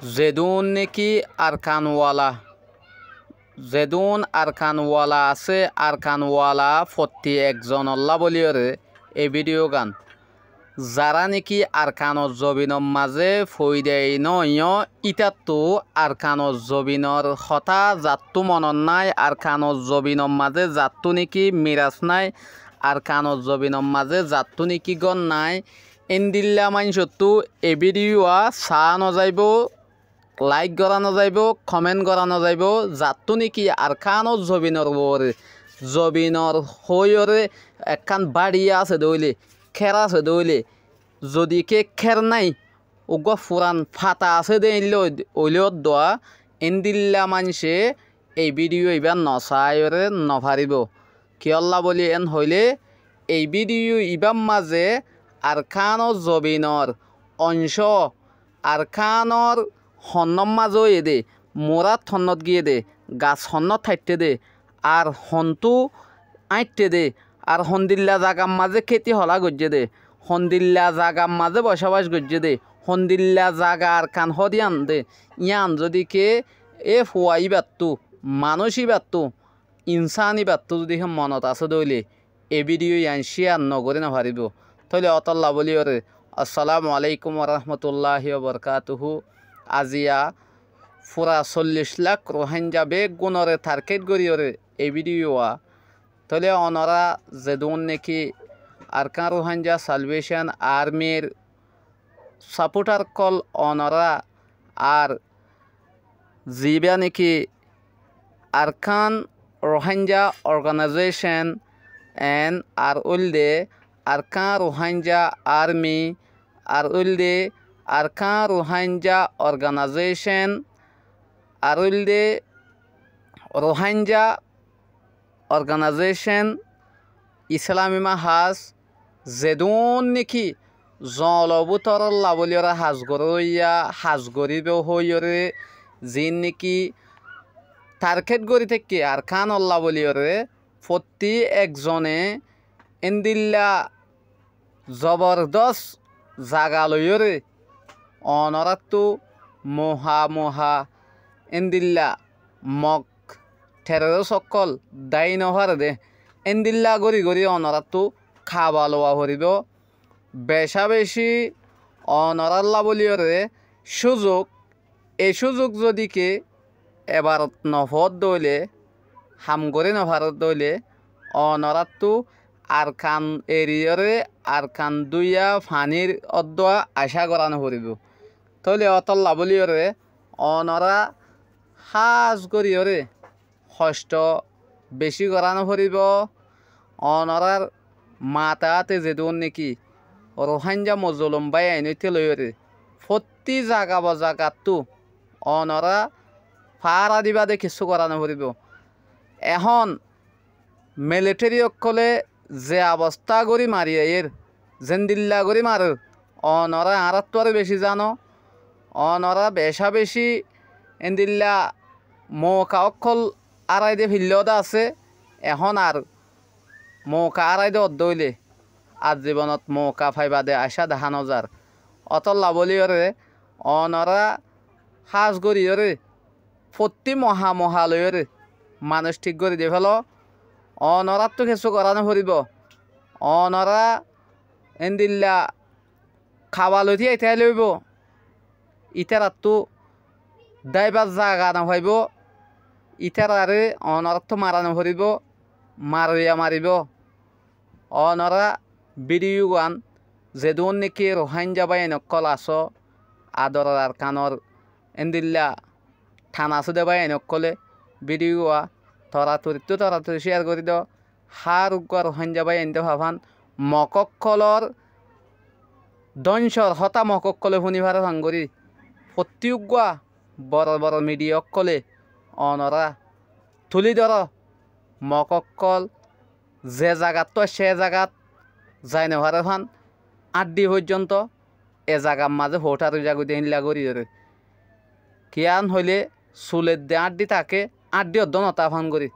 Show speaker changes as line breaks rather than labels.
যেদুন নাকি আরকানওয়ালা যেদুন আরকানওয়ালা আছে আরকানওয়ালা ফত্তি একজন আল্লাহ বলিয়রে এই ভিডিও গান যারা নাকি আরকানর জবিনর মাঝে ফৈদেই নয় ইতাতো আরকানর জবিনর হতা জাতু মনত নাই আরকানর জবিনর মাঝে জাতু নাকি মিরাজ নাই আরকানর জবিনর মাঝে জাতু নাকি গণ নাই এন্দিল্লা মাইনসত্তু এই ভিডিও চা নযাইব লাইক করা নযাইব কমেন্ট করা নযাইব জাতু নাকি আরকানর জবিনর হইরে একখান বাড়ি আছে দইলে খের আছে দইলে যদি কে খের নাই ওগ ফুরান ফাতা আছে দে ওইলেও দোয়া এন্দিল্লা মানুষে এই ভিডিও এবার নচাইরে নভারিব কি আল্লাহ বলি এন হইলে এই ভিডিও ইবার মাঝে আরকানর জবিনর অংশ আরকানর হন্নর মাঝে দে মোরাত হন্নত গিয়ে দে গাছ হন্নত থাকতে দে আর হন্তু আঁটতে দে আর হন্দিল্লা জাগার মাঝে খেতি হলা গজ্জে দে হন্দিল্লা জাগার মাঝে বসবাস গজ্জে দে হন্দিল্লা জাগা আরকান হদিয়ান দে ইয়ান যদি কে এ ফুয়াই বাত্তু মানুষই বাত্তু ইনসানি বাত্তু যদি মনত আছে দইলে এ ভিডিও ইয়ান শেয়ার নগরে না পারিব তাহলে অতল্লা বলি ওরে আসসালামু আলাইকুম রহমতুল্লাহি বরকাতুহু আজিয়া পুরা 40 লাখ রোহিঙ্গা বেগ গুণরে টার্গেট করি ওরে এই ভিডিও তাহলে অনরা যেদুন নাকি আরকান রোহিঙ্গা সালভেশন আর্মির সাপোর্টার কল অনরা আর জিবা নাকি আরকান রোহিঙ্গা অর্গানাইজেশন এন আর উলদে আরকান রোহিঙ্গা আর্মি আর উলদে আরকান রোহিঙ্গা অর্গানাইজেশন আর উলদে রোহিঙ্গা অর্গানাইজেশন ইসলামী মাহাজ যেদুন নাকি জলবুতর লাবলিয়রা হাজগরিব হইরে যিন নাকি টার্গেট গড়ি থেকে আরকান আল্লাহ বলিয়রে প্রতি একজনে এন্দিল্লা জবরদস্ত জাগা লইরে অনরাতো মহা এন্দিল্লা মগ ঠেরো সকল দায়ী নভার দে এন্দিল্লা গড়ি অনরাতো খাওয়া লোয়া হরিব বেশা বেশি অনরাল্লা বলিয়রে সুযোগ এই সুযোগ যদি কে এবার নভর দইলে হামগরে নভারত দইলে অনরাতো আরকান এরিয়রে আরকান দুইয়া ফানির অদ্দা আশা করানো হরিব তাহলে অতল্লা বলিয়রে অনরা হাজ করিয়রে কষ্ট বেশি করানো হরিব অনরার মাতাতে যেদুন নাকি রোহিঙ্গা মজলুম বাই আইনতে লইরে প্রতি জাগা বজাগাতো অনরা ফারা দিবা দে কিছু করানো হরিব এখন মিলিটারি অকলে যে অবস্থা করি মারি এর জেন্দিল্লা করি মার অনরা আরাত্তু আর বেশি জানো অনরা বেশা বেশি এন্দিল্লা মৌকা অকল আড়াই দে ভিল্লদা আছে এখন আর মৌকা আড়াই দে অদ্দইলে আজ জীবনত মৌকা ফাইবা দে আশা দেখানো যার অতল্লা বলিয়রে অনরা সাজ গড়িয়রে প্রতি মহালয়রে মানুষ ঠিক করে দিয়ে ফেল অনরাত তো কিছু করানো ফুরিব অনরা এন্দিল্লা খাওয়া লইতে এটাই লইব ইতারাতো দাইবার জাগা না ভাইব ইতারারে অনরাত তো মারানো ফুরিব মারিব অনরা ভিডিও গান যেদুন নাকি রোহিঙ্গা বাই নকল আস আদর আরকানর এন্দিল্লা থানা আছে দেবাই নকলে ভিডিও তরাতরি শেয়ার করে দাও হার উগার রোহিঙ্গা বাই এনতে ভাবান মককলর দংশর হতা মককলে শুনিভার ভাঙ্গরি প্রত্যুগুয়া বড় মিডিয়া অকলে অনরা তুলি ধর মককল যে জায়গাত তো সে জায়গাত যাই নেভারে ফান আড্ডি পর্যন্ত এ জায়গার মাঝে ভোটার জাগুদি হিল্লা করি কিয়ান হইলে চুলের দিয়ে আড্ডি থাকে আড্ডি অর্ধ নতা ফান করি